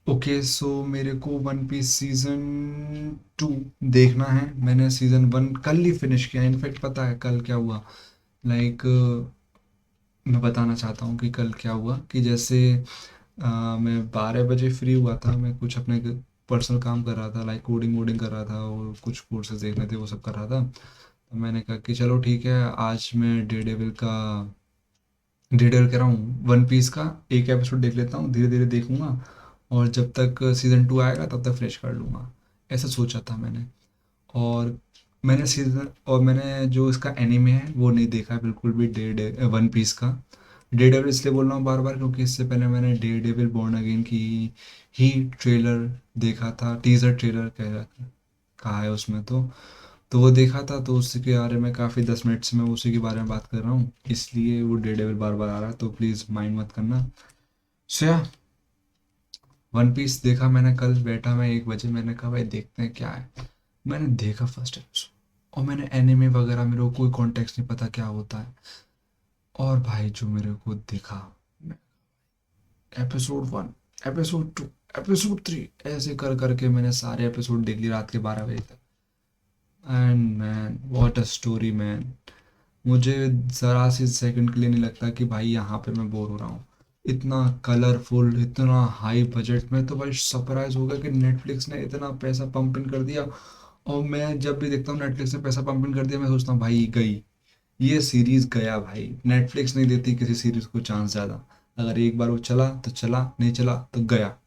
Okay so मेरे को one piece season 2 देखना है। मैंने सीजन 1 कल ही फिनिश किया। इनफैक्ट पता है कल क्या हुआ? लाइक मैं बताना चाहता हूँ कि कल क्या हुआ कि जैसे मैं 12 बजे फ्री हुआ था। मैं कुछ अपने पर्सनल काम कर रहा था, लाइक कोडिंग वोडिंग कर रहा था और कुछ कोर्सेज देखने थे, वो सब कर रहा था। तो मैंने कहा कि चलो ठीक है, आज मैं डे डेविल कह रहा हूँ, वन पीस का एक एपिसोड देख लेता हूँ, धीरे धीरे देखूंगा और जब तक सीज़न 2 आएगा तब तक फिनिश कर लूँगा। ऐसा सोचा था मैंने। और मैंने जो इसका एनीमे है वो नहीं देखा है बिल्कुल भी, डे वन पीस का। डे डेविल इसलिए बोल रहा हूँ बार बार क्योंकि इससे पहले मैंने डे डेविल बॉर्न अगेन की ही ट्रेलर देखा था, टीजर ट्रेलर कहा है उसमें। तो वो देखा था, तो उसी के बारे में काफ़ी 10 मिनट से मैं उसी के बारे में बात कर रहा हूँ, इसलिए वो डे डेविल बार बार आ रहा है, तो प्लीज़ माइंड मत करना। सो या, वन पीस देखा मैंने। कल बैठा मैं 1 बजे, मैंने कहा भाई देखते हैं क्या है। मैंने देखा फर्स्ट एपिसोड और मैंने एनिमे वगैरह, मेरे को कोई कॉन्टेक्स्ट नहीं पता क्या होता है। और भाई जो मेरे को दिखा, एपिसोड 1, एपिसोड 2, एपिसोड 3, ऐसे कर करके मैंने सारे एपिसोड देख लिए रात के 12 बजे तक। And man what a story man. मुझे ज़रा सी सेकंड के लिए नहीं लगता कि भाई यहाँ पे मैं बोर हो रहा हूँ। इतना कलरफुल, इतना हाई बजट में, तो भाई सरप्राइज हो गया कि नेटफ्लिक्स ने इतना पैसा पंप इन कर दिया। और मैं जब भी देखता हूँ नेटफ्लिक्स ने पैसा पंप इन कर दिया, मैं सोचता हूँ भाई गई, ये सीरीज गया भाई। नेटफ्लिक्स नहीं देती किसी सीरीज को चांस ज़्यादा। अगर एक बार वो चला तो चला, नहीं चला तो गया।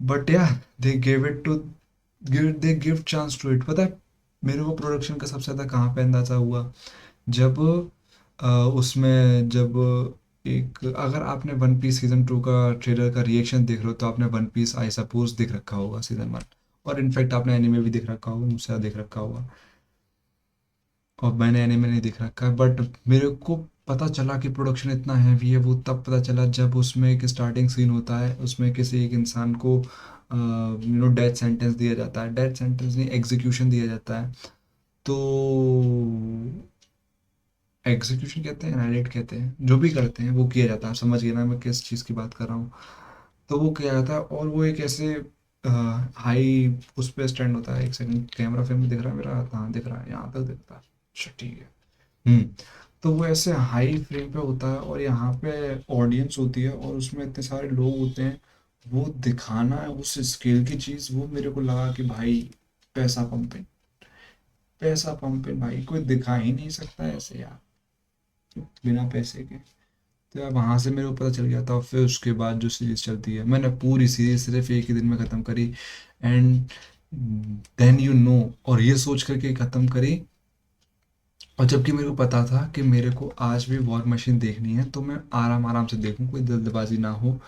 But yeah, they give it to they give chance to it. पता है मेरे को प्रोडक्शन का सबसे ज़्यादा कहाँ पे अंदाज़ा हुआ? जब उसमें जब एक, अगर आपने वन पीस सीजन 2 का ट्रेलर का रिएक्शन देख रहे हो तो आपने वन पीस आई सपोज देख रखा होगा सीजन 1। और इनफैक्ट आपने एनिमे भी देख रखा होगा, मुझसे ज़्यादा देख रखा होगा। और मैंने एनिमे नहीं देख रखा है, बट मेरे को पता चला कि प्रोडक्शन इतना हैवी है वो तब पता चला जब उसमें एक स्टार्टिंग सीन होता है, उसमें किसी एक इंसान को डेथ सेंटेंस दिया जाता है, डेथ सेंटेंस नहीं, एग्जीक्यूशन दिया जाता है। तो एग्जीक्यूशन कहते हैं, एनालाइट कहते हैं, जो भी करते हैं वो किया जाता है। समझ गए ना मैं किस चीज़ की बात कर रहा हूँ? तो वो किया जाता है और वो एक ऐसे हाई उस पर स्टैंड होता है। एक सेकंड, कैमरा फ्रेम में दिख रहा है मेरा? हाँ दिख रहा है, यहाँ तक दिखता है। अच्छा ठीक है। हम्म। तो वो ऐसे हाई फ्रेम पे होता है और यहाँ पे ऑडियंस होती है और उसमें इतने सारे लोग होते हैं। वो दिखाना है उस स्केल की चीज़, वो मेरे को लगा कि भाई पैसा पंपिंग, पैसा पंपिंग भाई, कोई दिखा ही नहीं सकता ऐसे यार बिना पैसे के। तो यार वहाँ से मेरे को पता चल गया था। और फिर उसके बाद जो सीरीज चलती है, मैंने पूरी सीरीज सिर्फ एक ही दिन में ख़त्म करी। एंड देन यू नो, और ये सोच करके ख़त्म करी। और जबकि मेरे को पता था कि मेरे को आज भी वॉर मशीन देखनी है, तो मैं आराम आराम से देखूँ, कोई जल्दबाजी ना हो।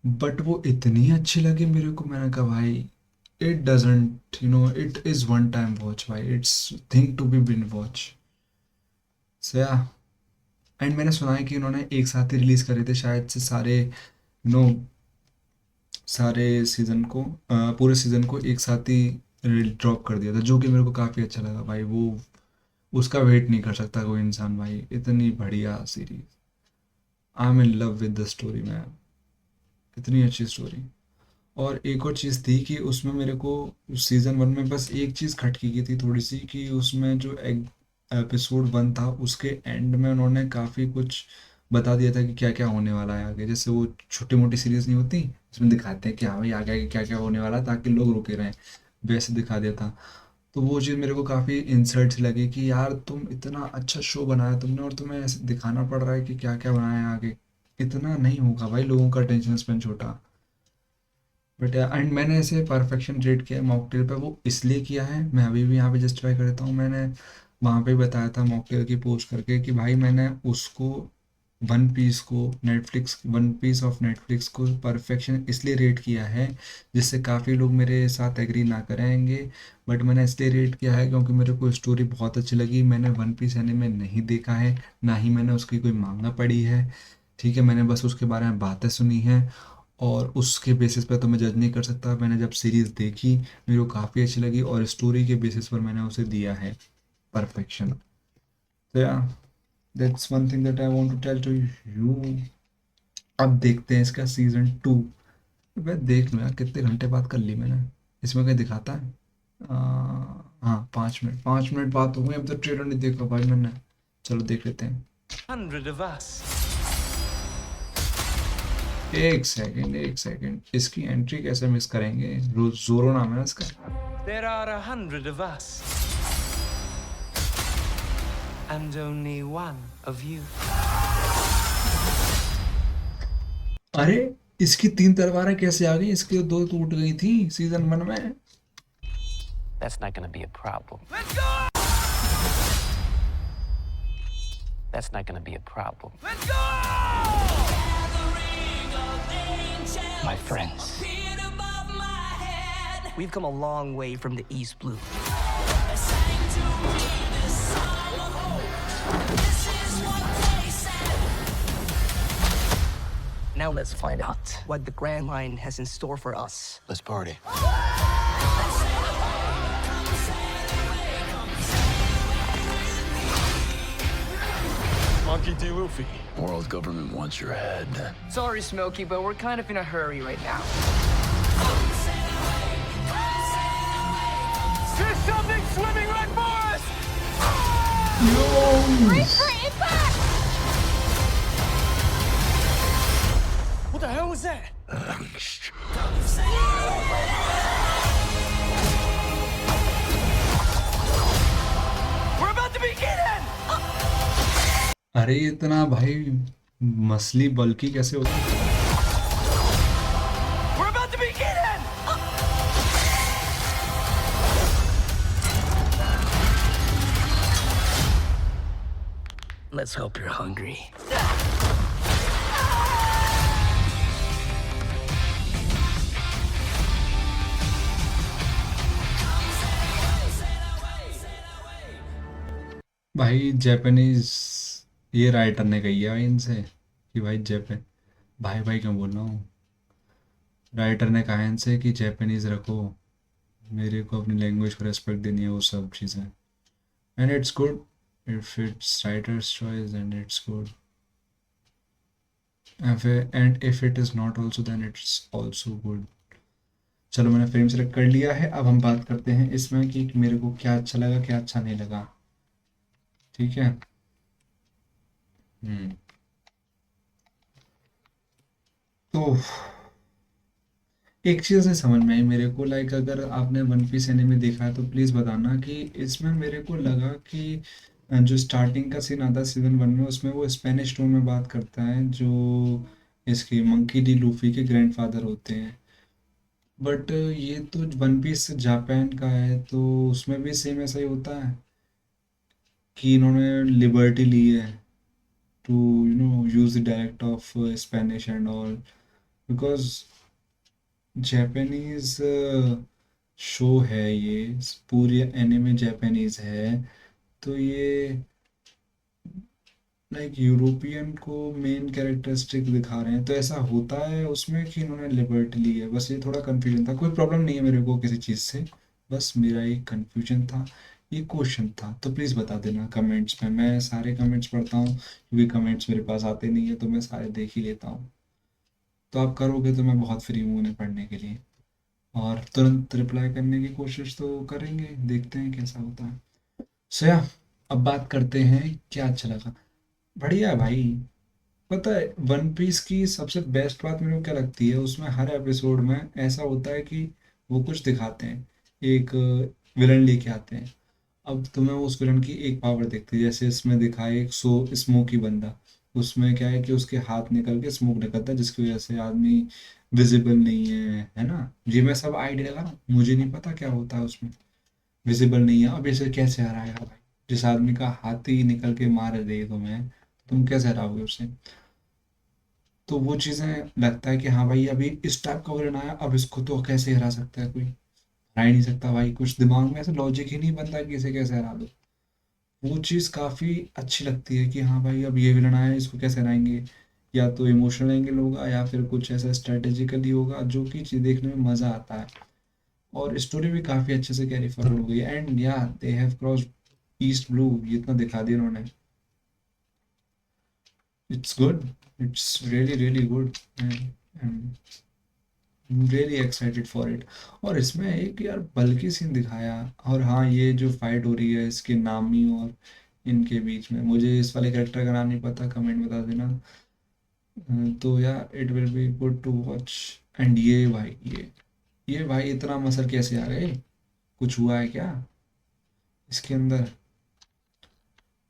बट वो इतनी अच्छी लगी मेरे को, मैंने कहा भाई it doesn't it is one time watch भाई, it's thing to be binge watch. So yeah, and मैंने सुना है कि उन्होंने एक साथ ही रिलीज़ करे थे शायद से सारे नो सारे सीज़न को, पूरे सीज़न को एक साथ ही ड्रॉप कर दिया था, जो कि मेरे को काफ़ी अच्छा लगा भाई। वो उसका वेट नहीं कर सकता कोई इंसान भाई, इतनी बढ़िया series. I am in love with the story man, इतनी अच्छी स्टोरी। और एक और चीज़ थी कि उसमें मेरे को सीज़न 1 में बस एक चीज़ खटकी की थी थोड़ी सी, कि उसमें जो एपिसोड 1 था उसके एंड में उन्होंने काफ़ी कुछ बता दिया था कि क्या क्या होने वाला है आगे। जैसे वो छोटी मोटी सीरीज़ नहीं होती, इसमें दिखाते हैं कि हाँ भाई आगे आगे क्या क्या होने वाला है ताकि लोग रुके रहें, वैसे दिखा दिया था। तो वो चीज़ मेरे को काफ़ी इंसल्ट सी लगी कि यार तुम इतना अच्छा शो बनाया तुमने और तुम्हें ऐसे दिखाना पड़ रहा है कि क्या क्या बनाया है आगे। इतना नहीं होगा भाई, लोगों का अटेंशन स्पेन छोटा। बट एंड मैंने ऐसे परफेक्शन रेट किया है मॉकटेल पे, वो इसलिए किया है, मैं अभी भी यहाँ पे जस्टिफाई कर देता हूँ। मैंने वहाँ पे बताया था मॉकटेल की पोस्ट करके कि भाई मैंने उसको, वन पीस को, Netflix one piece of Netflix को परफेक्शन इसलिए रेट किया है, जिससे काफ़ी लोग मेरे साथ एग्री ना करेंगे। बट मैंने इसलिए रेट किया है क्योंकि मेरे को स्टोरी बहुत अच्छी लगी। मैंने वन पीस एनिमे नहीं देखा है, ना ही मैंने उसकी कोई मांगा पढ़ी है। ठीक है, मैंने बस उसके बारे में बातें सुनी हैं और उसके बेसिस पे तो मैं जज नहीं कर सकता। मैंने जब सीरीज़ देखी मेरे को काफ़ी अच्छी लगी और स्टोरी के बेसिस पर मैंने उसे दिया है परफेक्शन। तो yeah, that's one thing that I want to tell to you. अब देखते हैं इसका सीज़न 2 मैं देख लूँ यार कितने घंटे बात कर ली मैंने। इसमें क्या दिखाता है? आ, हाँ 5 मिनट, 5 मिनट बात हो गई। अब तो ट्रेलर नहीं देखा भाई मैंने। चलो देख लेते हैं। 100 of us. एक सेकंड, एक सेकंड, इसकी एंट्री कैसे मिस करेंगे? जोरो नाम है ना इसका। There are 100 of us. And only one of you. अरे इसकी 3 तलवारें कैसे आ गई? इसकी 2 टूट गई थी सीजन 1 में। That's not gonna be a problem. Let's go! That's not gonna be a problem. Let's go! My friends. We've come a long way from the East Blue. Now let's find out what the Grand Line has in store for us. Let's party. Monkey D. Luffy. World government wants your head. Sorry, Smokey, but we're kind of in a hurry right now. There's something swimming right for us! What the hell was that? We're about to begin! अरे इतना भाई मसली बल्कि कैसे होता है? We're about to begin! Let's hope you're hungry. भाई Japanese, ये writer ने कही है भाई इनसे कि भाई जापान, भाई भाई क्यों बोल रहा हूँ, राइटर ने कहा है इनसे कि जापानीज रखो, मेरे को अपनी लैंग्वेज को रेस्पेक्ट देनी है, वो सब चीज़ें। And it's good if it's writers choice and it's good, and if it is not also then it's also good. चलो मैंने फ्रेम सेलेक्ट कर लिया है। अब हम बात करते हैं इसमें कि मेरे को क्या अच्छा लगा क्या अच्छा नहीं लगा। ठीक है। तो एक चीज़ नहीं समझ में आई मेरे को, लाइक अगर आपने वन पीस एनीमे देखा है तो प्लीज़ बताना कि इसमें मेरे को लगा कि जो स्टार्टिंग का सीन आता है सीजन 1 में, उसमें वो स्पेनिश टोन में बात करता है जो इसके मंकी डी लूफी के ग्रैंडफादर होते हैं। बट ये तो वन पीस जापान का है तो उसमें भी सेम ऐसा ही होता है कि इन्होंने लिबर्टी ली है to use the dialect of Spanish and all, because Japanese show है ये, पूरी एनिमे जापानीज है, तो ये लाइक यूरोपियन को मेन कैरेक्टरिस्टिक दिखा रहे हैं, तो ऐसा होता है उसमें कि इन्होंने लिबर्टी ली है। बस ये थोड़ा कन्फ्यूजन था, कोई प्रॉब्लम नहीं है मेरे को किसी चीज़ से, बस मेरा एक कन्फ्यूजन था, ये क्वेश्चन था। तो प्लीज़ बता देना कमेंट्स में, मैं सारे कमेंट्स पढ़ता हूँ क्योंकि कमेंट्स मेरे पास आते नहीं है तो मैं सारे देख ही लेता हूँ। तो आप करोगे तो मैं बहुत फ्री हूँ उन्हें पढ़ने के लिए, और तुरंत रिप्लाई करने की कोशिश तो करेंगे, देखते हैं कैसा होता है। सो या अब बात करते हैं क्या अच्छा लगा। बढ़िया है भाई। पता है वन पीस की सबसे बेस्ट बात मेरे को क्या लगती है, उसमें हर एपिसोड में ऐसा होता है कि वो कुछ दिखाते हैं, एक विलन लेके आते हैं। अब तुम्हें उस विलन की एक पावर देखती है, जैसे इसमें दिखाए एक स्मोकी बंदा, उसमें क्या है कि उसके हाथ निकल के स्मोक निकलता है जिसकी वजह से आदमी विजिबल नहीं है ना। ये मैं सब आइडिया लगा रहा हूँ, मुझे नहीं पता क्या होता है उसमें, विजिबल नहीं है। अब इसे कैसे हराएगा भाई, जिस आदमी का हाथ ही निकल के मार दे तुम्हें, तुम कैसे हराओगे उसे? तो वो चीज़ें लगता है कि हाँ भाई अभी इस टाइप का विलन आया, अब इसको तो कैसे हरा सकता है कोई, हरा ही नहीं सकता भाई, कुछ दिमाग में ऐसा लॉजिक ही नहीं बनता कि इसे कैसे हरा दो। वो चीज़ काफ़ी अच्छी लगती है कि हाँ भाई अब ये विलन आया, इसको कैसे हराएंगे, या तो इमोशनल एंगल होगा या फिर कुछ ऐसा स्ट्रेटेजिकली होगा, जो कि चीज़ देखने में मज़ा आता है। और स्टोरी भी काफ़ी अच्छे से कैरी फॉरवर्ड हो गई है। एंड या they have cross east blue, ये इतना दिखा दिया उन्होंने, it's good, it's really really good. Really excited for it. और इसमें एक यार बल्कि सीन दिखाया। और हाँ, ये जो फाइट हो रही है इसके नामी और इनके बीच में, मुझे इस वाले कैरेक्टर का नाम नहीं पता, कमेंट बता देना। तो यार it will be good to watch. And ये भाई, ये भाई इतना मसल कैसे आ गए? कुछ हुआ है क्या इसके अंदर?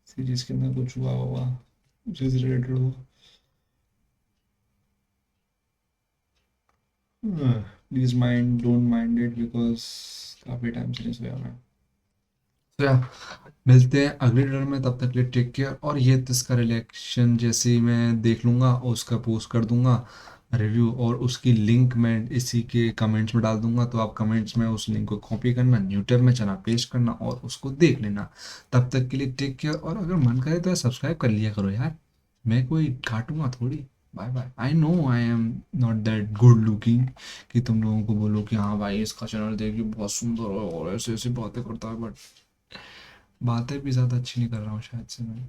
सीरीज के अंदर कुछ हुआ होगा जिससे रिलेटेड हो। Please mind don't mind it because काफ़ी टाइम से नहीं सोया मैं। तो या मिलते हैं अगले वीडियो में, तब तक के लिए टेक केयर। और ये तो इसका रिलेक्शन जैसे ही मैं देख लूँगा और उसका पोस्ट कर दूंगा रिव्यू, और उसकी लिंक मैं इसी के कमेंट्स में डाल दूंगा, तो आप कमेंट्स में उस लिंक को कॉपी करना, न्यू टैब में चना पेस्ट करना और उसको देख लेना। तब तक के लिए टेक केयर, और अगर मन करे तो सब्सक्राइब कर लिया करो यार, मैं कोई काटूंगा थोड़ी। Bye bye. I know I am not that good looking कि तुम लोगों को बोलो कि हाँ भाई इसका चैनल देखिए बहुत सुंदर है और ऐसे ऐसे बातें करता है, बट बातें भी ज़्यादा अच्छी नहीं कर रहा हूँ शायद से मैं।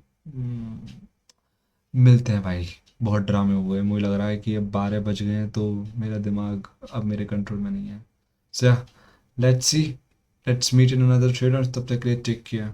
मिलते हैं भाई। बहुत ड्रामे हुए, मुझे लग रहा है कि अब 12 बज गए हैं, तो मेरा दिमाग अब मेरे कंट्रोल में नहीं है। So let's see, let's meet in another trailer, तब तक के लिए टेक केयर।